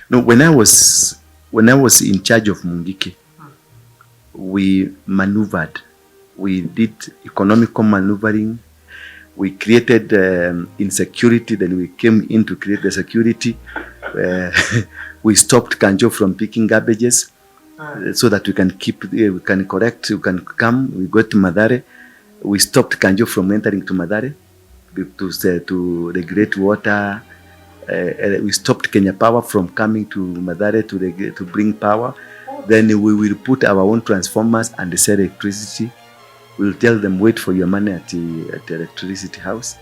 No, when I was in charge of Mungiki, we maneuvered. We did economical maneuvering. We created insecurity. Then we came in to create the security. We stopped Kanjo from picking garbages so that we can correct. We can come. We go to Mathare. We stopped Kanjo from entering to Mathare to regulate water. We stopped Kenya Power from coming to Mathare to bring power. Then we will put our own transformers and sell electricity. We'll tell them, wait for your money at the electricity house.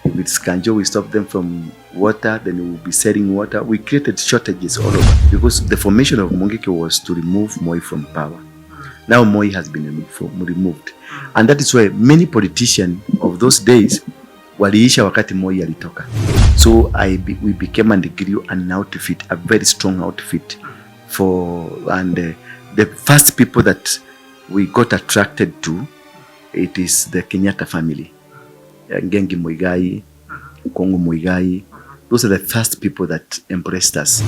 If it's Kanjo, we stop them from water, then we will be selling water. We created shortages all over because the formation of Mungiki was to remove Moi from power. Now Moi has been removed. And that is why many politicians of those days waliisha wakati Moi alitoka. So we became and grew an outfit, a very strong outfit the first people that we got attracted to, it is the Kenyatta family. Ngengi Muigai, Kongo Muigai. Those are the first people that embraced us.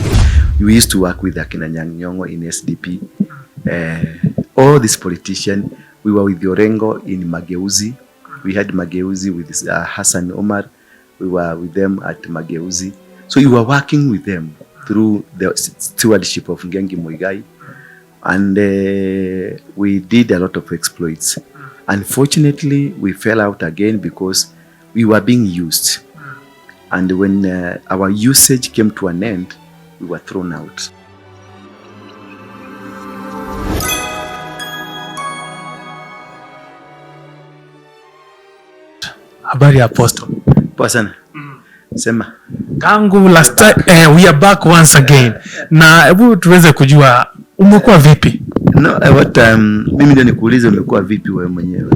We used to work with Akina Nyang'nyongo in SDP. All these politicians, we were with Orengo in Mageuzi. We had Mageuzi with Hassan Omar. We were with them at Mageuzi. So we were working with them through the stewardship of Ngengi Muigai. And we did a lot of exploits. Unfortunately, we fell out again because we were being used. And when our usage came to an end, we were thrown out. Habari Apostle. Poa sana. Sema. Kangu last time, we are back once again. Na hebu tuweze kujua umekuwa vipi? No, mimi ndio nikuulize umekuwa vipi wewe mwenyewe.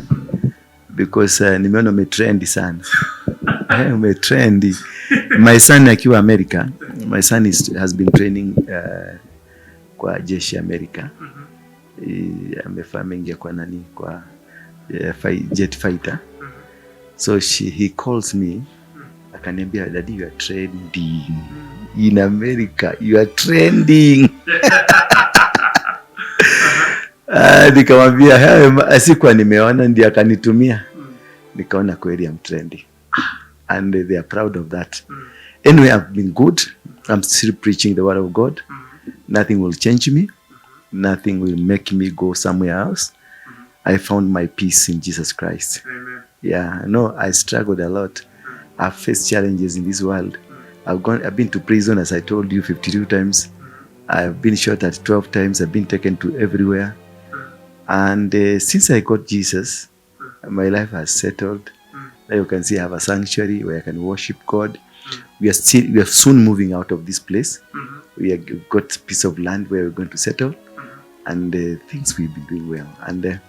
Because nimeona umetrendi sana. Umetrendi. My son akiwa America, my son has been training kwa jeshi America. Amefanya mengi kwa nani kwa jet fighter. So he calls me, akaniambia, Daddy, you are trending in America, you are trending. Nikamwambia sikuwa nimeona, ndiye akanitumia. Nikaona kweli I'm trending. And they are proud of that. Anyway, I've been good. I'm still preaching the word of God. Nothing will change me. Nothing will make me go somewhere else. I found my peace in Jesus Christ. Amen. Yeah, no, I struggled a lot. I've faced challenges in this world. I've been to prison, as I told you, 52 times. I've been shot at 12 times. I've been taken to everywhere. And since I got Jesus, my life has settled. Now you can see I have a sanctuary where I can worship God. We are soon moving out of this place. We have got a piece of land where we're going to settle. And things will be doing well. And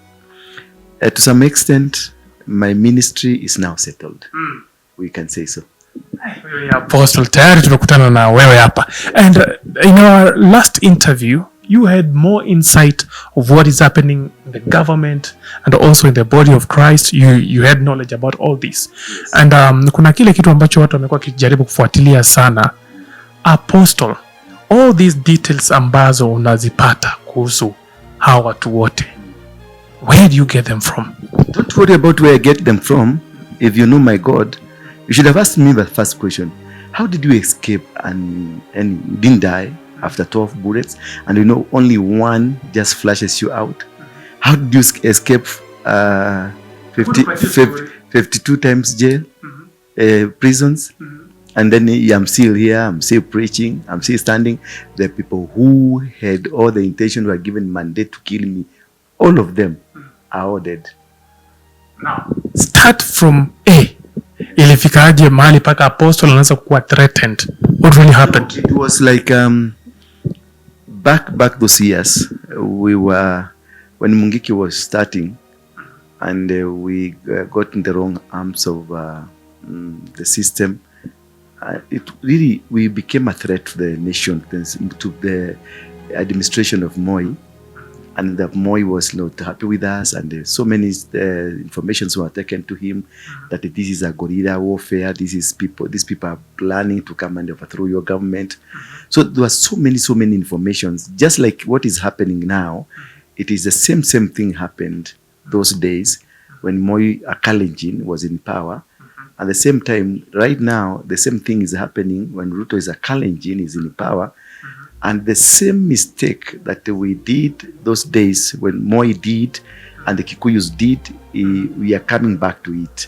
to some extent, my ministry is now settled. We can say so. Apostle, tayari tumekutana na wewe hapa. And in our last interview, you had more insight of what is happening in the government and also in the body of Christ. You had knowledge about all this. Yes. And kuna kile kitu ambacho watu wamekuwa kijaribu kufuatilia sana. Apostle, all these details ambazo unazipata kuhusu hawa watu wote, where do you get them from? Don't worry about where I get them from. If you know my God, you should have asked me the first question. How did you escape and you didn't die after 12 bullets, and you know only one just flashes you out? How did you escape 52 times jail, prisons? And then I'm still here, I'm still preaching, I'm still standing. The people who had all the intention were given mandate to kill me. All of them are all dead. Now, start from A. Ilifikaje mahali paka Apostle anaanza kuwa threatened? What really happened? It was like back those years, we were, when Mungiki was starting, and we got in the wrong arms of the system. We became a threat to the nation, to the administration of Moi. and that Moi was not happy with us, and so many informations were taken to him that this is a guerrilla warfare. These people are planning to come and overthrow your government. So there was so many informations. Just like what is happening now, it is the same thing happened those days when Moi Akalenjin was in power. At the same time, right now, the same thing is happening when Ruto is a Kalenjin, is in power. And the same mistake that we did those days when Moi did and the Kikuyus did, we are coming back to it.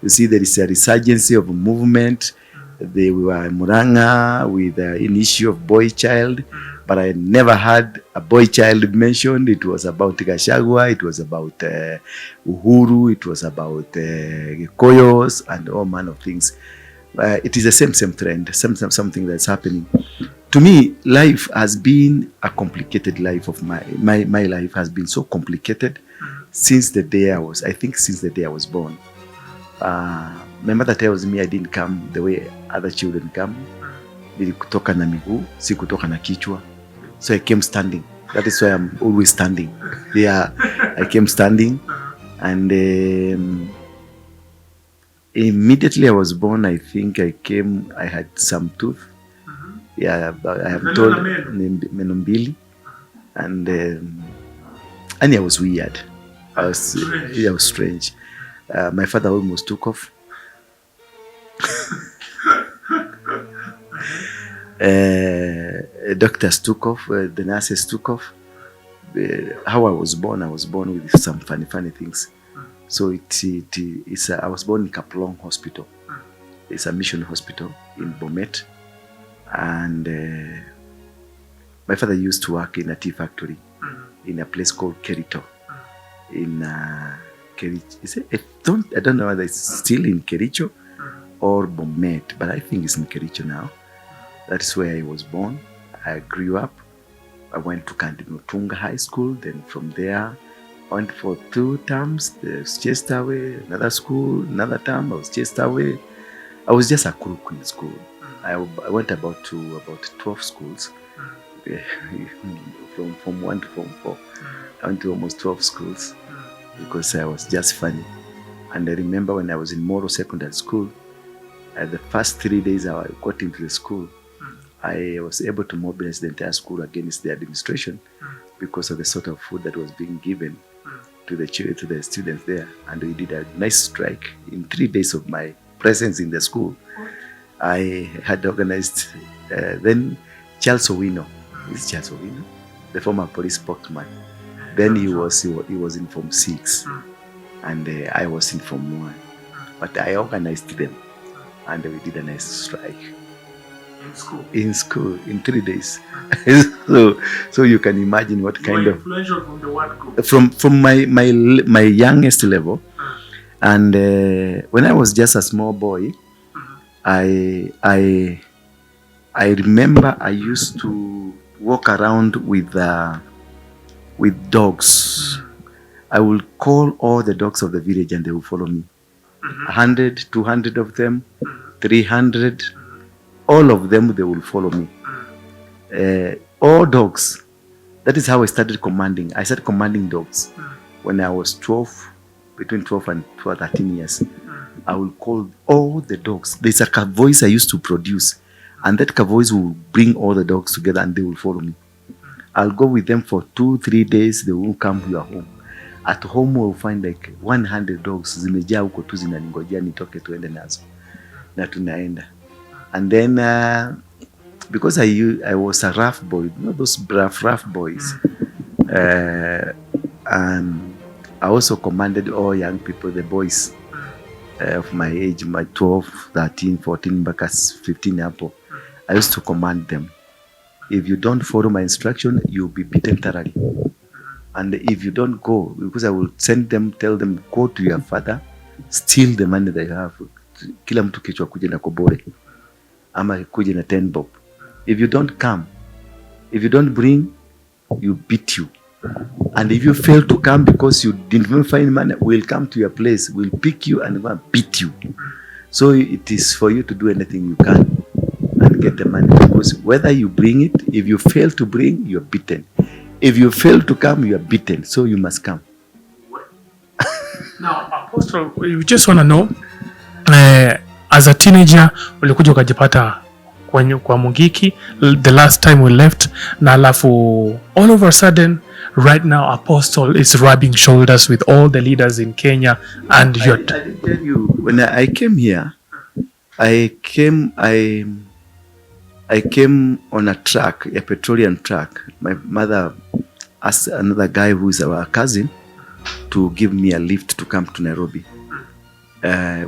You see, there is a resurgence of movement. They were in Muranga with an issue of boy child, but I never had a boy child mentioned. It was about Gachagua, it was about Uhuru, it was about Koyos and all manner of things. It is the same trend, something that's happening. To me, life has been a complicated life of my life has been so complicated since the day I was born. My mother tells me I didn't come the way other children come. Nilikutoka na miguu, si kutoka na kichwa. So I came standing. That is why I'm always standing. Yeah, I came standing, and immediately I was born, I think I had some tooth. Yeah, I have told meno mbili, and I was weird. I was strange. My father almost took off. Doctors took off. The nurses took off. How I was born with some funny things. So I was born in Kaplong Hospital. It's a mission hospital in Bomet. And my father used to work in a tea factory in a place called Kerito. In Kericho. I don't know whether it's still in Kericho or Bomet, but I think it's in Kericho now. That's where I was born. I grew up. I went to Kandinotunga High School. Then from there, I went for 2 terms. I was chased away. Another school, another term. I was chased away. I was just a crook in school. I went to about 12 schools, from Form 1 to Form 4. I went to almost 12 schools because I was just funny. And I remember when I was in Moro Secondary School, the first 3 days I got into the school, I was able to mobilize the entire school against the administration because of the sort of food that was being given to the students there. And we did a nice strike. In 3 days of my presence in the school, I had organized then Charles Owino. Is Charles Owino? The former police spokesman. Then he was in Form 6 and I was in Form 1. But I organized them and we did a nice strike. In school, in 3 days. So you can imagine what kind of influential from the what group? From my youngest level. And when I was just a small boy, I remember I used to walk around with dogs. I will call all the dogs of the village and they will follow me. 100, 200 of them, 300, all of them, they will follow me. All dogs. That is how I started commanding. I started commanding dogs when I was between 12 and 13 years. I will call all the dogs. There's a voice I used to produce, and that voice will bring all the dogs together and they will follow me. I'll go with them for 2-3 days. They won't come to your home. At home we'll find like 100 dogs zimejaa huko tu zinaningojea nitoke tuende nazo. Na tunaenda. And then because I was a rough boy, you know those rough boys. And I also commanded all young people, the boys of my age, my 12, 13, 14, back as 15 hapo. I used to command them. If you don't follow my instruction, you'll be beaten thoroughly. And if you don't go, because I will send them, tell them, go to your father, steal the money they have. Kila mtu kichwa kuje na kobore. Ama kuje na 10 bob. If you don't come, if you don't bring, you beat you. And if you fail to come because you didn't even find money, we'll come to your place, we'll pick you and we'll beat you. So it is for you to do anything you can and get the money. Because whether you bring it, if you fail to bring, you're beaten. If you fail to come, you are beaten. So you must come. Now, Apostle, we just want to know, as a teenager, ulikuja ukajipata kwa Mungiki the last time we left, na alafu all of a sudden right now Apostle is rubbing shoulders with all the leaders in Kenya, and I did tell you, when I came here, I came on a truck, a petroleum truck. My mother asked another guy who is our cousin to give me a lift to come to Nairobi.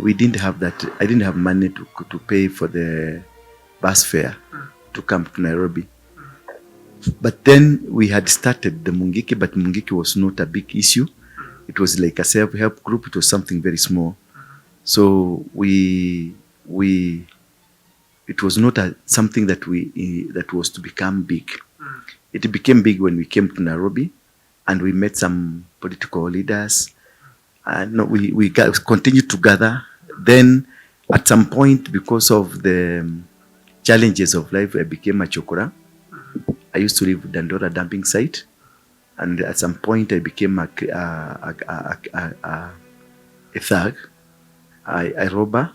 We didn't have that. I didn't have money to pay for the bus fare to come to Nairobi. But then we had started the Mungiki, but Mungiki was not a big issue. It was like a self-help group. It was something very small. So it was not something that that was to become big. It became big when we came to Nairobi, and we met some political leaders. We continued to gather. Then, at some point, because of the challenges of life, I became a chokora. I used to live at Dandora dumping site, and at some point I became a thug, a robber.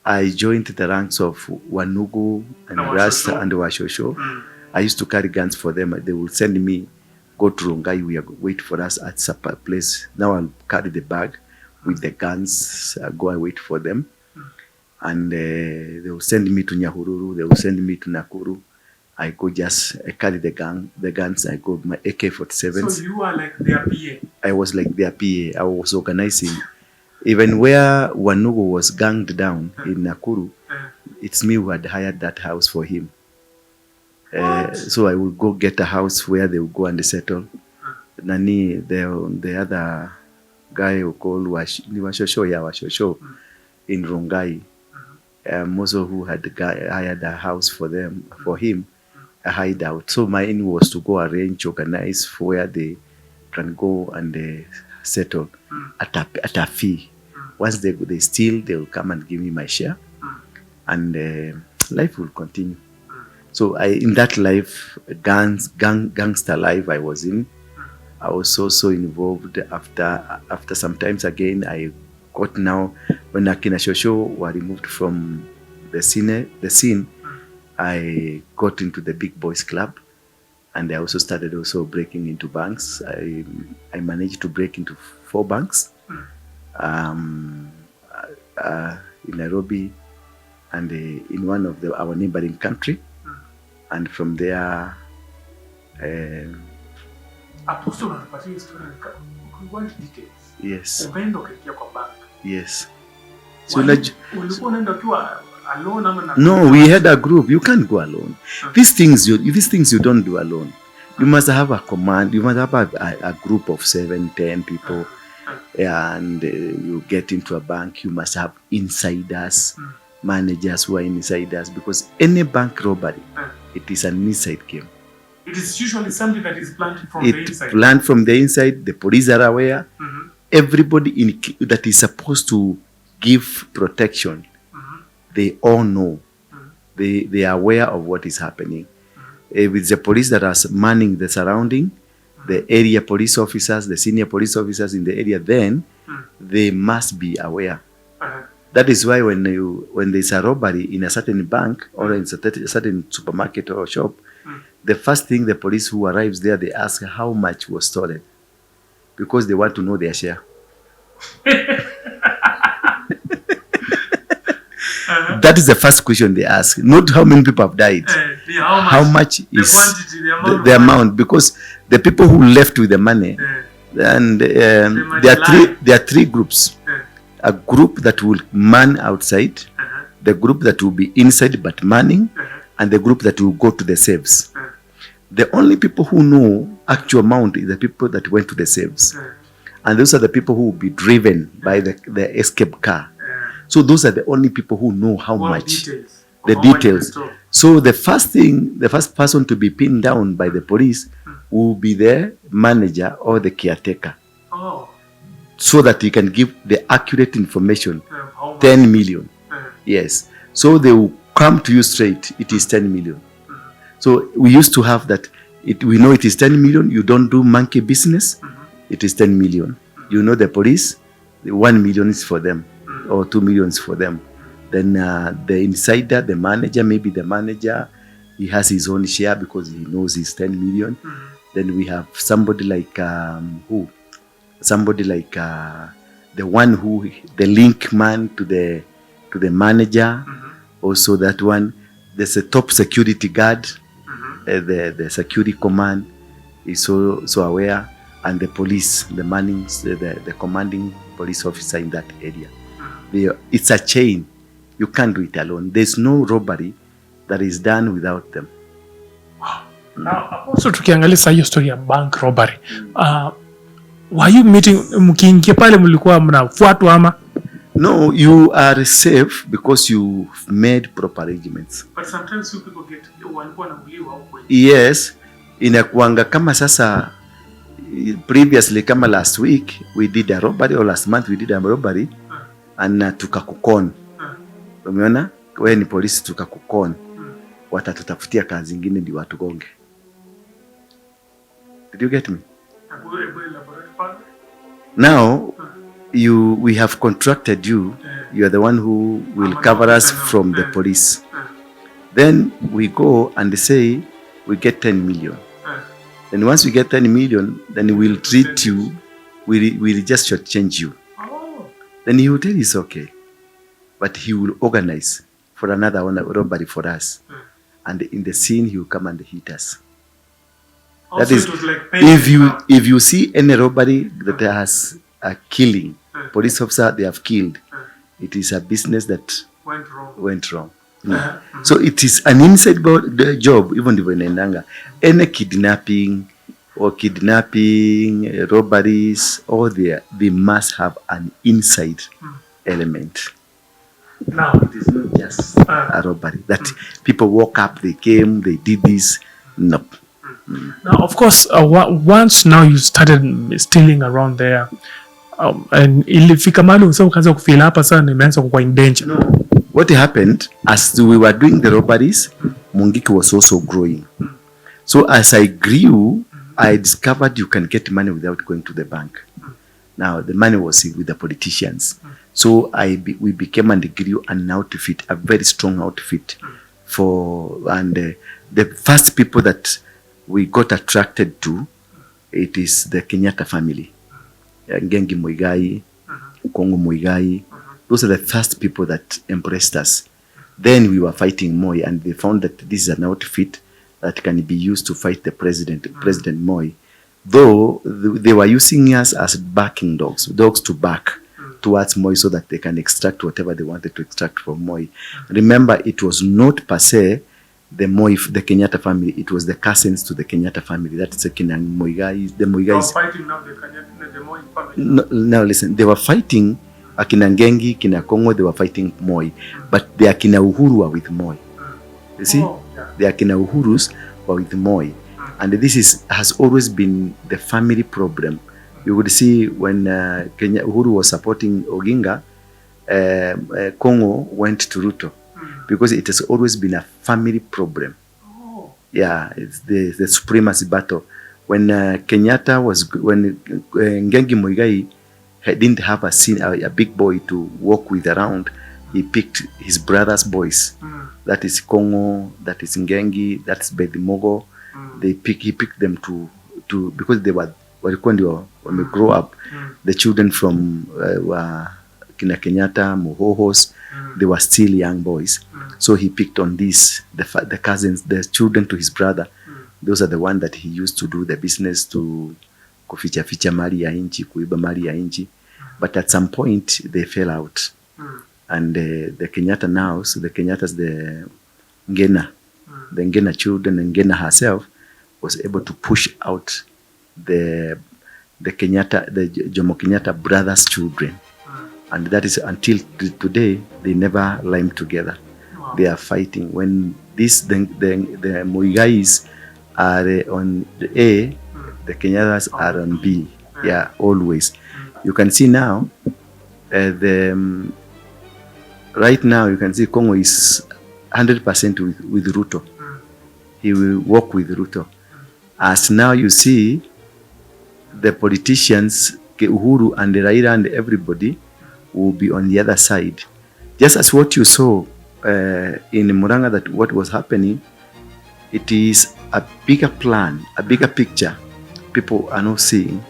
I joined the ranks of Wanugu and Rasta and Washosho. I used to carry guns for them. They would send me, go to Rongai, wait for us at supper place. Now I'll carry the bag with the guns, go and wait for them. And they will send me to Nyahururu, they will send me to Nakuru. I go I carry the guns, I go with my AK-47s. So you are like their PA? I was like their PA. I was organizing. Even where Wanugu was ganged down in Nakuru, it's me who had hired that house for him. So I would go get a house where they would go and settle. Nani, the other guy who called Washosho in Rongai, also who had hired a house for him, a hideout. So my aim was to go organize for where they can go and settle at a fee. Once they steal, they will come and give me my share, and life will continue. So in that life, gangster life I was in, I was also involved. After sometimes again, I got now when Akina Shosho were removed from the scene, I got into the big boys club, and I also started breaking into banks. I managed to break into 4 banks in Nairobi and in one of our neighboring country. And from there, Apostle, want details? Yes. Yes. So no, we had a group. You can't go alone. These things you don't do alone. You must have a command. You must have a group of 7, 10 people, and you get into a bank. You must have insiders, managers who are insiders, because any bank robbery, it is an inside game. It is usually something that is planned from the inside. Planned from the inside. The police are aware. Everybody that is supposed to give protection, they all know. They are aware of what is happening. With the police that are manning the surrounding, the area police officers, the senior police officers in the area, then they must be aware. That is why when there's a robbery in a certain bank or in a certain supermarket or shop, the first thing the police who arrives there, they ask how much was stolen, because they want to know their share. That is the first question they ask. Not how many people have died. How much is the amount? Because the people who left with the money, and there are 3 groups. A group that will man outside, the group that will be inside but manning, and the group that will go to the safes. The only people who know actual amount is the people that went to the safes. And those are the people who will be driven by the escape car. So those are the only people who know how much. The details. So the first person to be pinned down by the police will be the manager or the caretaker. So that he can give the accurate information. 10 million. Yes. So they will come to you straight. It is 10 million. So we used to have that We know it is 10 million. You don't do monkey business. It is 10 million. You know the police, the 1 million is for them, or 2 million is for them. Then the insider, the manager, maybe the manager, he has his own share because he knows he's 10 million. Then we have somebody like who? Somebody like the one who, the link man to the manager. Also that one. There's a top security guard. The security command is so aware, and the police, the commanding police officer in that area. It's a chain. You can't do it alone. There's no robbery that is done without them. Now, also tukiangalia sasa hiyo story ya bank robbery. Were you meeting, mkiingia pale mlikuwa mnafuatwa ama? No, you are safe because you made proper arrangements. But sometimes you people get walikuwa wanauliwa huko. Yes, inakuanga kama sasa previously kama last week we did a robbery, or last month we did a robbery and tukakukon. Umeona? Wewe ni polisi tukakukon. Watatutafutia kazi nyingine ndio watugonge. Did you get me? Now we have contracted you. You are the one who will cover us from the police. Then we go and say we get 10 million. And once we get 10 million, then we'll treat you. We'll just shortchange you. Then he will tell you it's okay, but he will organize for another robbery for us. And in the scene, he will come and hit us. Also, that is, like if you see any robbery that has a killing, police officer they have killed, it is a business that went wrong. So it is an inside job, even if in any kidnapping or robberies, all there, they must have an inside element. Now it is not just a robbery that people walk up, they came, they did this. No. Now, of course, once now you started stealing around there, and ilifika mahali usao kaanza kufeel hapa sana imeanza kuwa in danger. No. What happened as we were doing the robberies, Mungiki was also growing. So as I grew, I discovered you can get money without going to the bank. Now the money was with the politicians. So we became and grew an outfit, a very strong outfit the first people that we got attracted to, it is the Kenyatta family. Ngengi Muigai, Kongo Muigai. Those are the first people that embraced us. Then we were fighting Moi, and they found that this is an outfit that can be used to fight the President Moi. Though they were using us as backing dogs to back towards Moi so that they can extract whatever they wanted to extract from Moi. Remember, it was not per se the Kenyatta family, it was the cousins to the Kenyatta family. That's the Muigai. The Muigais. They were fighting now the Moi family. No, now listen, they were fighting Akina Ngengi, Kina Kongo, they were fighting Moi. But the Akina Uhuru were with Moi. You see? The Akina Uhurus were with Moi. And this has always been the family problem. You would see when Uhuru was supporting Oginga, Kongo went to Ruto. Because it has always been a family problem. Yeah, it's the supremacy battle. When when Ngengi Muigai didn't have a big boy to walk with around, he picked his brother's boys. That is Kongo, that is Ngengi, that's Bedimogo. He picked them to because they were when we grow up, the children from Kina Kenyatta, Mohohos, they were still young boys. So he picked on these, the cousins, the children to his brother. Those are the ones that he used to do the business to kuficha mali ya inchi, kuiba mali ya inchi. But at some point, they fell out. And the Kenyatta now, so the Kenyatta's the Ngena children, and Ngena herself was able to push out the Jomo Kenyatta brothers' children. And that is until today, they never rhyme together. Wow. They are fighting. When the Muigais are on the A, the Kenyattas are on B. Yeah, always. You can see now, right now you can see Congo is 100% with Ruto. He will work with Ruto. As now you see, the politicians, Uhuru and Raila and everybody, will be on the other side. Just as what you saw in Muranga, that what was happening, it is a bigger plan, a bigger picture people are not seeing.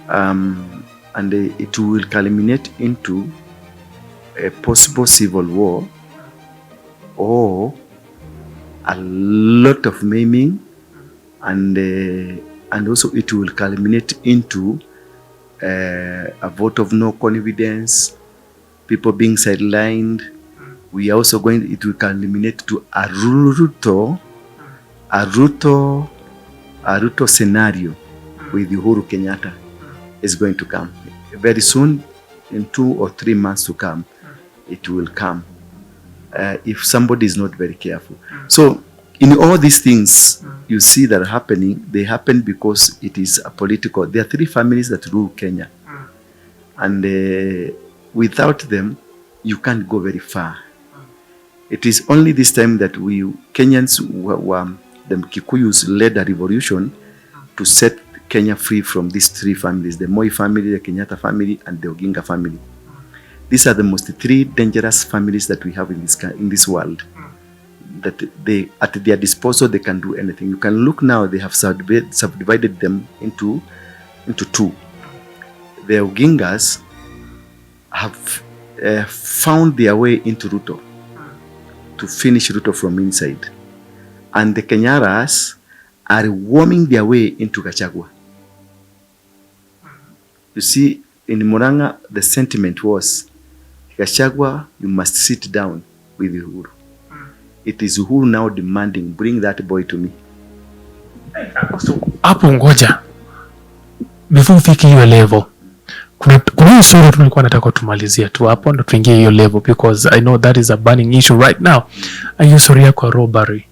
And it will culminate into a possible civil war or a lot of maiming, and also it will culminate into a vote of no confidence, people being sidelined. We are also it will culminate to a Ruto scenario with Uhuru Kenyatta is going to come very soon. In 2 or 3 months to come, it will come if somebody is not very careful. So in all these things you see that are happening, they happen because it is a political. There are 3 families that rule Kenya, and without them you can't go very far. It is only this time that we Kenyans, the Kikuyus, led a revolution to set Kenya free from these 3 families: the Moi family, the Kenyatta family, and the Oginga family. These are the most 3 dangerous families that we have in this world. That they, at their disposal, they can do anything. You can look now; they have subdivided them into 2. The Ogingas have found their way into Ruto to finish Ruto from inside, and the Kenyaras are worming their way into Gachagua. You see, in Muranga, the sentiment was, Gachagua, you must sit down with Uhuru. It is Uhuru now demanding, bring that boy to me. Hapo ngoja, before ufike hiyo level, kuna hiyo story tulikuwa nataka tumalizia tu hapo ndo tuingie hiyo level, because I know that is a burning issue right now. Hiyo story yako robbery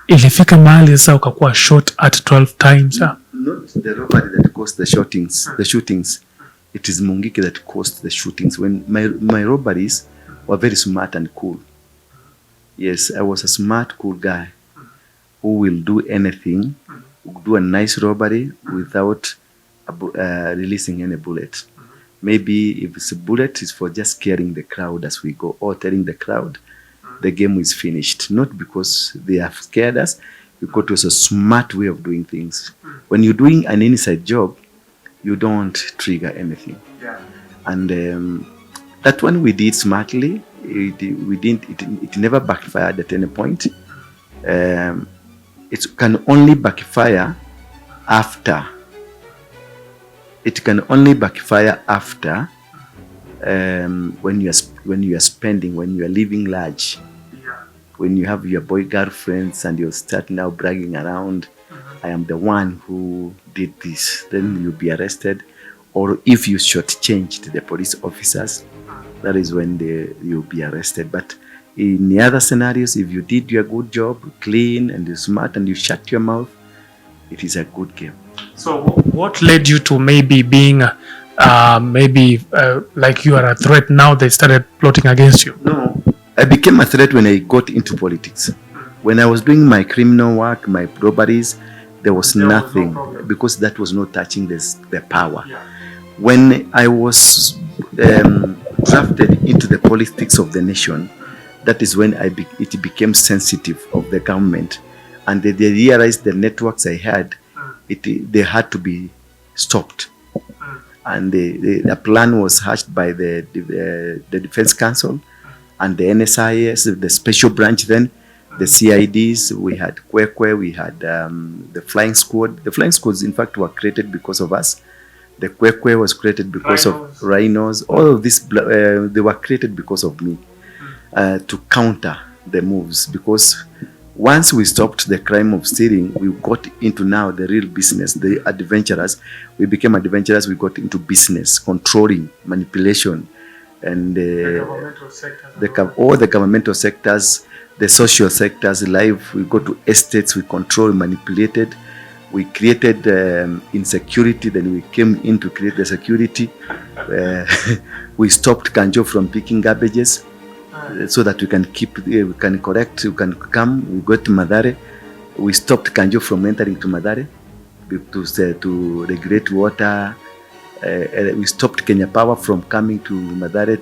ilifika mahali sasa ukakuwa shot at 12 times. Not the robbery that caused the shootings. It is Mungiki that caused the shootings. When my robberies were very smart and cool. Yes, I was a smart, cool guy who will do anything, do a nice robbery without releasing any bullet. Maybe if it's a bullet, it's for just scaring the crowd as we go, or telling the crowd the game is finished. Not because they have scared us, because it was a smart way of doing things. When you're doing an inside job, you don't trigger anything. Yeah. And that one we did smartly. It never backfired at any point. It can only backfire after. It can only backfire after when you are spending, when you are living large, when you have your boy girlfriends and you start now bragging around, I am the one who did this. Then you'll be arrested, or if you shortchanged the police officers, that is when you'll be arrested. But in the other scenarios, if you did your good job, clean and you're smart and you shut your mouth, it is a good game. So what led you to maybe being like you are a threat now they started plotting against you? No, I became a threat when I got into politics. When I was doing my criminal work, my robberies, there was nothing, because that was not touching the power. Yeah. When I was drafted into the politics of the nation, that is when it became sensitive of the government, and they realized the networks I had, they had to be stopped. And the plan was hatched by the Defense Council and the NSIS, the special branch then, the CIDs. We had Kwekwe, we had the Flying Squad. The Flying Squads, in fact, were created because of us. The Kwekwe was created because of rhinos. All of this, they were created because of me, to counter the moves. Because once we stopped the crime of stealing, we got into now the real business, the adventurers. We became adventurers, we got into business, controlling, manipulation, and all the governmental sectors, the social sectors, life. We go to estates, we control, manipulated. We created insecurity, then we came in to create the security. We stopped Kanjo from picking garbages so that we can correct, we can come. We go to Madare, We stopped Kanjo from entering to Mathare to regulate water. We stopped Kenya Power from coming to Mathare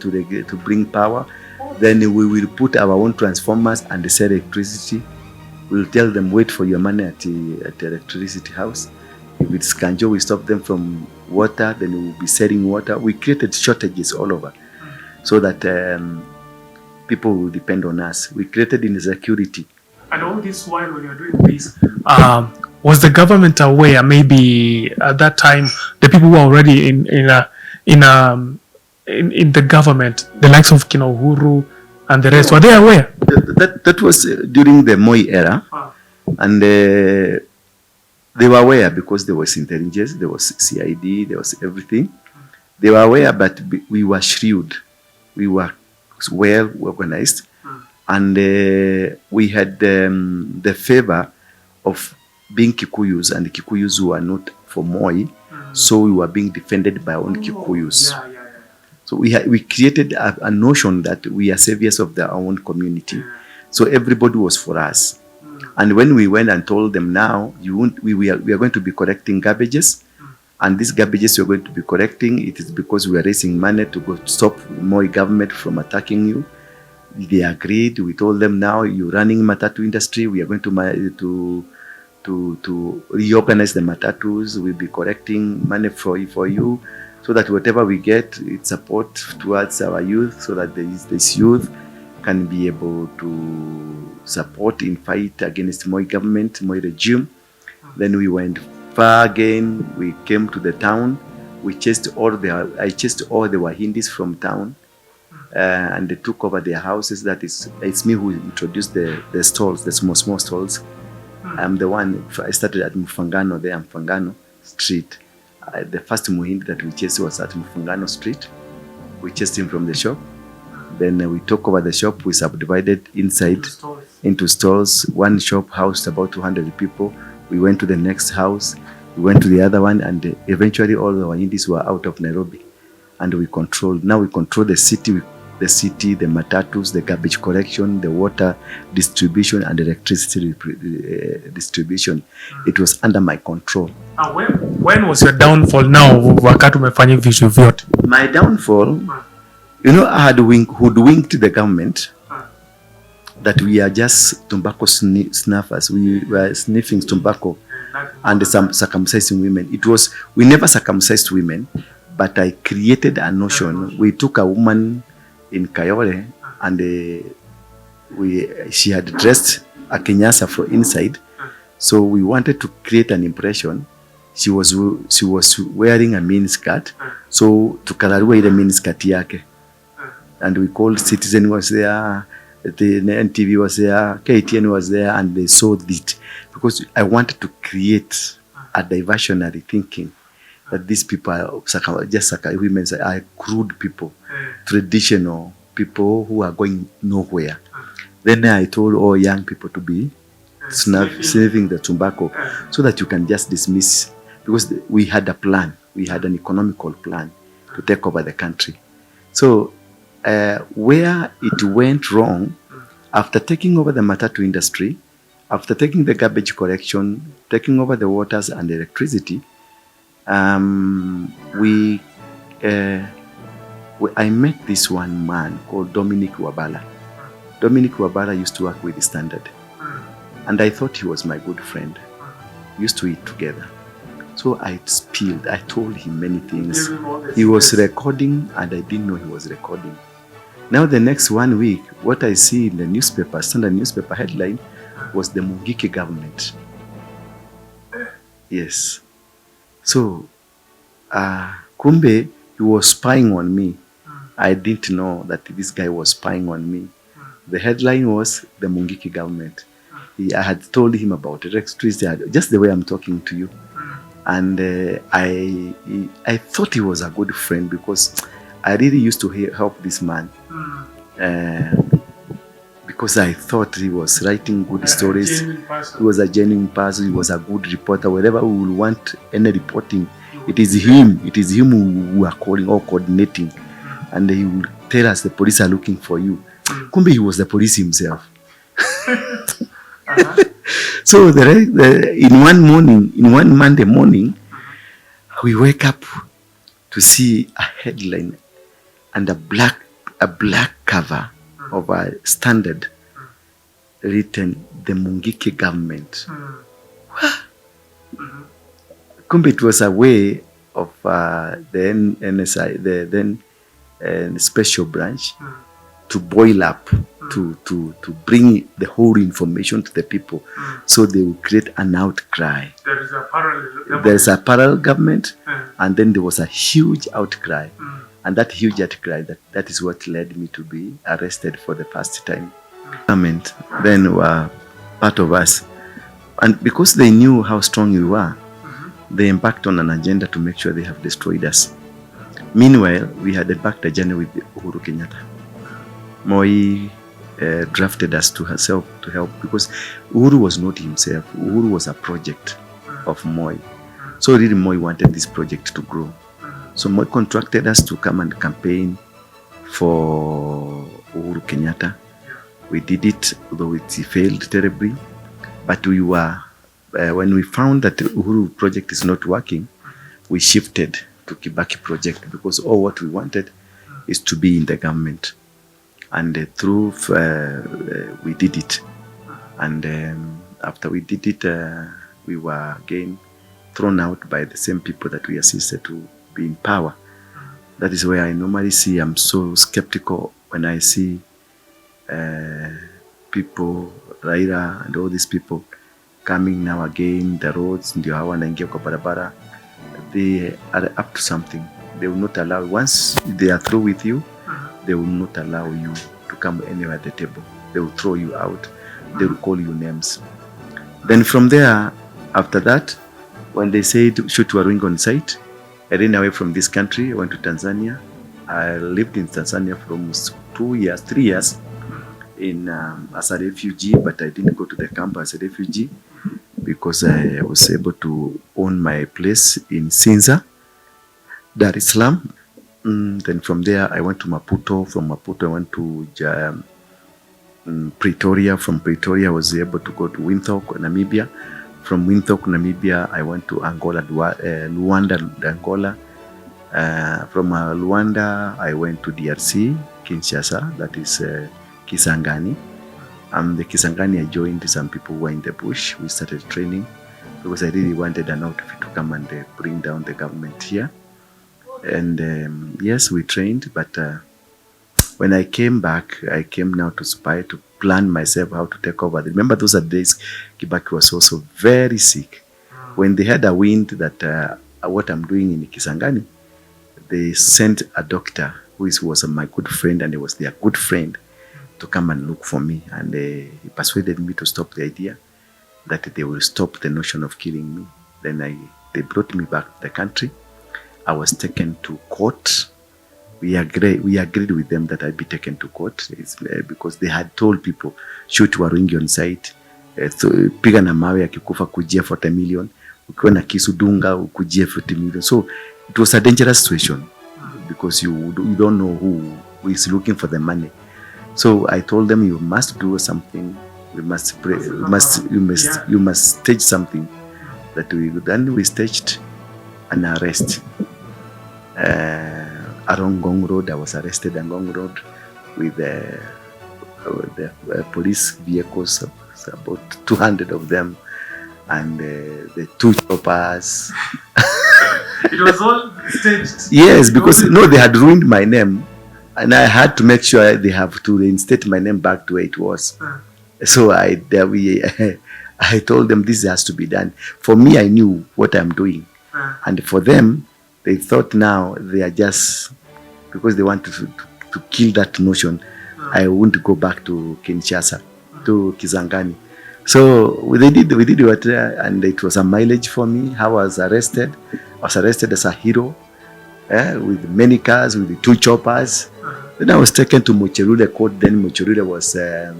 to bring power. Then we will put our own transformers and sell electricity. We'll tell them, wait for your money at the electricity house. If it's Kanjo, we stop them from water, then we'll be selling water. We created shortages all over so that people will depend on us. We created insecurity. And all this while when you're doing this, was the government aware? Maybe at that time, the people who were already in the government, the likes of Uhuru and the rest, were they aware? That was during the Moi era, and they were aware because there was intelligence, there was CID, there was everything. They were aware, but we were shrewd. We were well organized, and we had the favor of being Kikuyus, and the Kikuyus who are not for Moi, so we were being defended by own Kikuyus. So we created a notion that we are saviors of our own community. So everybody was for us. And when we went and told them, now we are going to be collecting garbages, and these garbages you're going to be collecting, it is because we are raising money to go stop Moi government from attacking you. They agreed. We told them, now you're running matatu industry. We are going to reorganize the matatus. We'll be collecting money for you, so that whatever we get, it's support towards our youth, so that this youth can be able to support in fight against Moi government, Moi regime. Then we went far again. We came to the town. I chased all the Wahindis from town, and they took over their houses. It's me who introduced the stalls, the small stalls. I'm the one. I started at Mfangano there, Mfangano Street. The first Muhindi that we chased was at Mfangano Street. We chased him from the shop. Then we took over the shop. We subdivided inside into stalls. One shop housed about 200 people. We went to the next house. We went to the other one, and eventually all the Wahindis were out of Nairobi, and we controlled. Now we control the city, the matatus, the garbage collection, the water distribution, and the electricity distribution. It was under my control. When was your downfall? Now wakati umefanya vitu vyote. My downfall, I had hoodwinked the government that we are just tobacco snuffers. We were sniffing tobacco and some circumcising women. We never circumcised women, but I created a notion. We took a woman in Kayole, and she had dressed a Kenyasa for inside. So we wanted to create an impression. She was wearing a miniskirt, so tukararua ile miniskirt yake. And we called Citizen was there, the NTV was there, KTN was there, and they saw it. Because I wanted to create a diversionary thinking that these people are just women are crude people, traditional people who are going nowhere. Then I told all young people to be sniffing the tobacco so that you can just dismiss. Because we had a plan, we had an economical plan to take over the country. So where it went wrong, after taking over the matatu industry, after taking the garbage collection, taking over the waters and the electricity, I met this one man called Dominic Wabala. Dominic Wabala used to work with the Standard, and I thought he was my good friend. We used to eat together. So I told him many things. He was recording, and I didn't know he was recording. Now the next 1 week, what I see in the newspaper, Standard newspaper headline, was the Mungiki government. Yes. So, kumbe, he was spying on me. I didn't know that this guy was spying on me. The headline was the Mungiki government. I had told him about electricity, just the way I'm talking to you. And I thought he was a good friend because I really used to help this man. Because I thought he was writing good stories. He was a genuine person. He was a good reporter. Wherever we will want any reporting, it is him who are calling or coordinating. And he will tell us the police are looking for you. Kumbe he was the police himself. So in one Monday morning, we wake up to see a headline and a black cover of a Standard written the Mungiki government. Kumbe it was a way of the NSI, the then special branch, to boil up, to bring the whole information to the people, so they will create an outcry. There is a parallel government. There's a parallel government, and then there was a huge outcry. And that huge outcry, that is what led me to be arrested for the first time. Government then were part of us. And because they knew how strong we were, they embarked on an agenda to make sure they have destroyed us. Meanwhile, we had embarked a journey with Uhuru Kenyatta. Moi drafted us to herself to help, because Uhuru was not himself. Uhuru was a project of Moi. So really Moi wanted this project to grow. So Moi contracted us to come and campaign for Uhuru Kenyatta. We did it, although it failed terribly. But we were, when we found that the Uhuru project is not working, we shifted to Kibaki project, because all what we wanted is to be in the government. And through, we did it. And after we did it, we were again thrown out by the same people that we assisted to be in power. That is where I normally see, I'm so skeptical when I see people, Raila and all these people coming now again, the roads, ndio hawa wanaingia kwa barabara. They are up to something. They will not allow, once they are through with you, they will not allow you to come anywhere at the table. They will throw you out. They will call you names. Then from there, after that, when they said shoot Waruingi on site, I ran away from this country. I went to Tanzania. I lived in Tanzania for almost 3 years in as a refugee, but I didn't go to the camp as a refugee because I was able to own my place in Sinza, Dar es Salaam. Then from there I went to Maputo. From Maputo I went to Pretoria. From Pretoria I was able to go to Windhoek, Namibia. From Windhoek, Namibia I went to Angola, Luanda, Angola. From Luanda I went to DRC, Kinshasa, that is Kisangani. The Kisangani I joined some people who were in the bush. We started training because I really wanted an outfit to come and bring down the government here. And yes, we trained, but when I came back, I came now to spy, to plan myself how to take over. Remember those are days Kibaki was also very sick. When they had a wind that what I'm doing in Kisangani, they sent a doctor who was my good friend, and he was their good friend, to come and look for me. And he persuaded me to stop the idea that they will stop the notion of killing me. Then they brought me back to the country. I was taken to court. We agreed with them that I'd be taken to court because they had told people, shoot Waruingi on site, piga na mawe akikufa kujia 40 million, ukiwa na kisu dunga kujia 40 million. So it was a dangerous situation because you don't know who is looking for the money. So I told them, you must do something. We must pray. You must stage something that we. Then we staged an arrest along Ngong Road. I was arrested on Ngong Road with the police vehicles, about 200 of them, and the 2 choppers. It was all staged. Yes, because they had ruined my name, and I had to make sure they have to reinstate my name back to where it was. So I told them this has to be done. For me, I knew what I'm doing, and for them, they thought now they are just because they want to kill that notion. I won't go back to Kinshasa, to Kisangani. So we did what, and it was a mileage for me. How I was arrested. I was arrested as a hero, with many cars, with the 2 choppers. Then I was taken to Mucherule court. Then Mucherule was the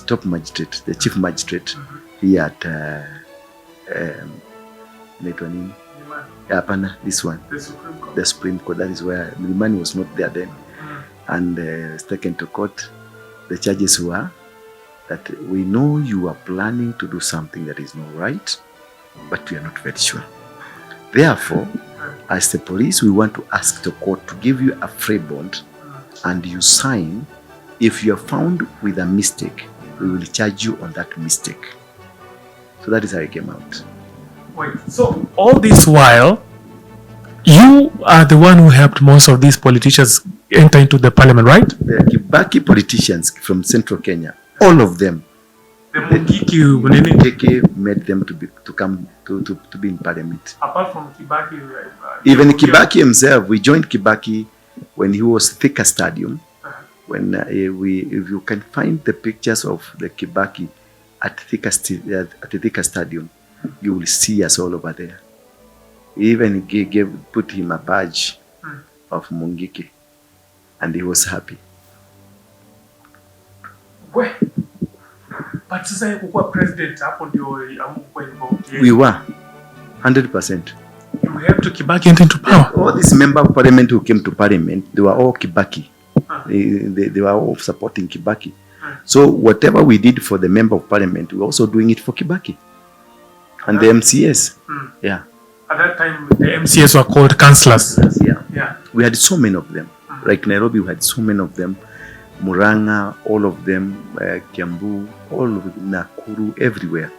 top magistrate, the chief magistrate here at this one, the Supreme Court. That is where Milimani was not there then, and was taken to court. The charges were that we know you are planning to do something that is not right, but we are not very sure. Therefore, as the police, we want to ask the court to give you a free bond and you sign. If you are found with a mistake, we will charge you on that mistake. So that is how it came out. Wait, so all this while, you are the one who helped most of these politicians enter into the parliament, right? The Kibaki politicians from central Kenya, all of them, the Mungiki made them to come to be in parliament. Apart from Kibaki, even Kibaki himself, we joined Kibaki when he was Thika Stadium. When if you can find the pictures of the Kibaki at Thika Stadium, you will see us all over there. We even put him a badge of Mungiki, and he was happy. Where? But sasa kukuwa president hapo ndio amkuwa involved. We were 100%. You helped Kibaki enter into power. All these members of parliament who came to parliament, they were all Kibaki. They were all supporting Kibaki. So whatever we did for the member of parliament, we were also doing it for Kibaki and the MCS. Yeah. At that time, the MCS were called councillors. Yeah. We had so many of them. Like Nairobi, we had so many of them. Muranga, all of them, Kiambu, all of them, Nakuru, everywhere.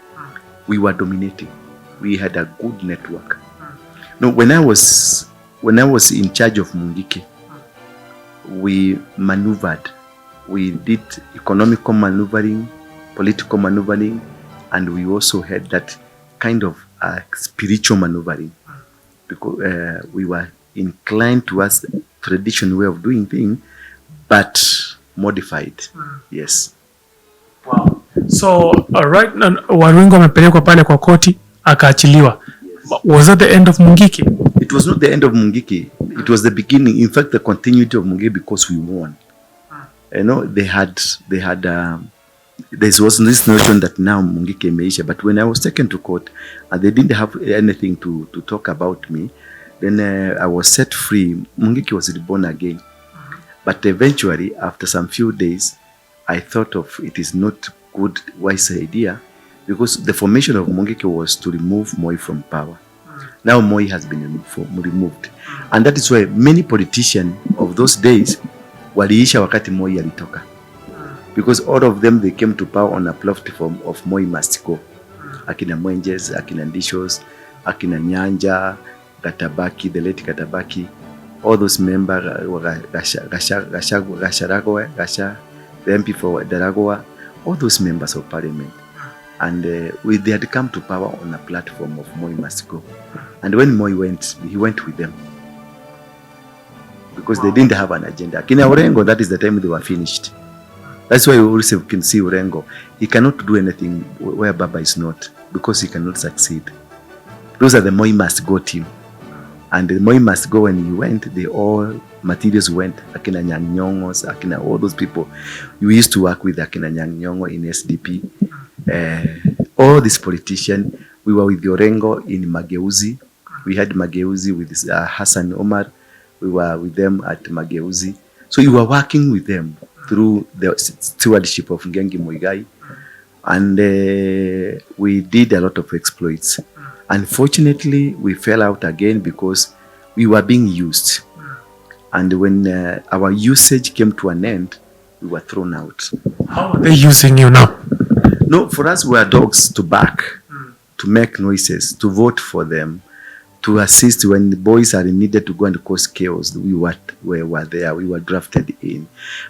We were dominating. We had a good network. No, when I was in charge of Mungiki, we maneuvered. We did economical maneuvering, political maneuvering, and we also had that kind of spiritual maneuvering, because we were inclined towards the traditional way of doing things, but modified. Yes. Wow. So right now Waruingi amepelekwa pale kwa koti akaachiliwa. Yes. Was that the end of Mungiki? It was not the end of Mungiki. It was the beginning. In fact, the continuity of Mungiki, because we won. You know, there was this notion that now Mungiki imeisha, but when I was taken to court and they didn't have anything to talk about me, then I was set free. Mungiki was reborn again. But eventually, after some few days, I thought of it is not good, wise idea, because the formation of Mungiki was to remove Moi from power. Now Moi has been removed. And that is why many politicians of those days waliisha wakati Moi alitoka. Because all of them, they came to power on a platform of Moi must go. Akina Mwenjes, Akina Ndishos, Akina Nyanja, Gatabaki, the late Gatabaki, all those members, Gasha, the MP for Daragwa, all those members of parliament. And they had come to power on a platform of Moi must go. And when Moi went, he went with them. Because they didn't have an agenda. Akina Orengo, that is the time they were finished. That's why you also can see Orengo. He cannot do anything where Baba is not, because he cannot succeed. Those are the Moi must go team. And the Moi must go, when he went, they all materials went. Akina Nyang' Nyong'os, Akina, all those people. We used to work with Akina Nyang' Nyong'o in SDP. All these politicians, we were with Orengo in Mageuzi. We had Mageuzi with Hassan Omar. We were with them at Mageuzi. So you were working with them through the stewardship of Ngengi Muigai. And we did a lot of exploits. Unfortunately, we fell out again because we were being used. And when our usage came to an end, we were thrown out. How are they using you now? No, for us, we are dogs to bark, to make noises, to vote for them, to assist when the boys are needed to go and cause chaos. We were there, we were drafted in.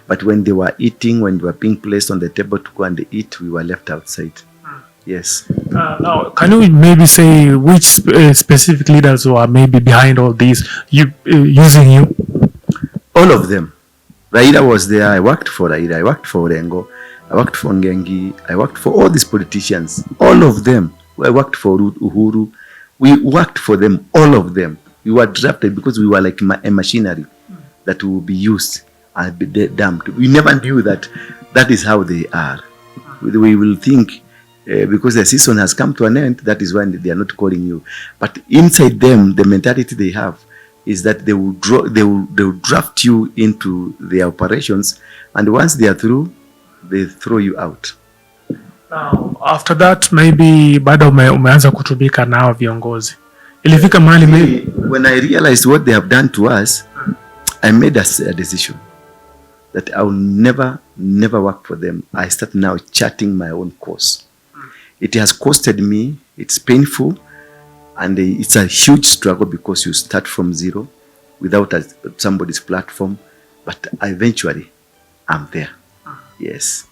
But when they were eating, when they were being placed on the table to go and eat, we were left outside. Yes. Now, can you maybe say which specific leaders were maybe behind all these, using you? All of them. Raila was there. I worked for Raila. I worked for Orengo. I worked for Ngengi. I worked for all these politicians. All of them. I worked for Uhuru. We worked for them, all of them. We were drafted because we were like a machinery that will be used and be dumped. We never knew that that is how they are. We will think because the season has come to an end, that is when they are not calling you. But inside them, the mentality they have is that they will draft you into their operations, and once they are through, they throw you out. Now, after that maybe bado umeanza kutumika nao viongozi. Ilifika mahali maybe when I realized what they have done to us, I made a decision that I will never work for them. I start now charting my own course. It has costed me, it's painful, and it's a huge struggle because you start from zero without somebody's platform, but eventually I'm there. Yes.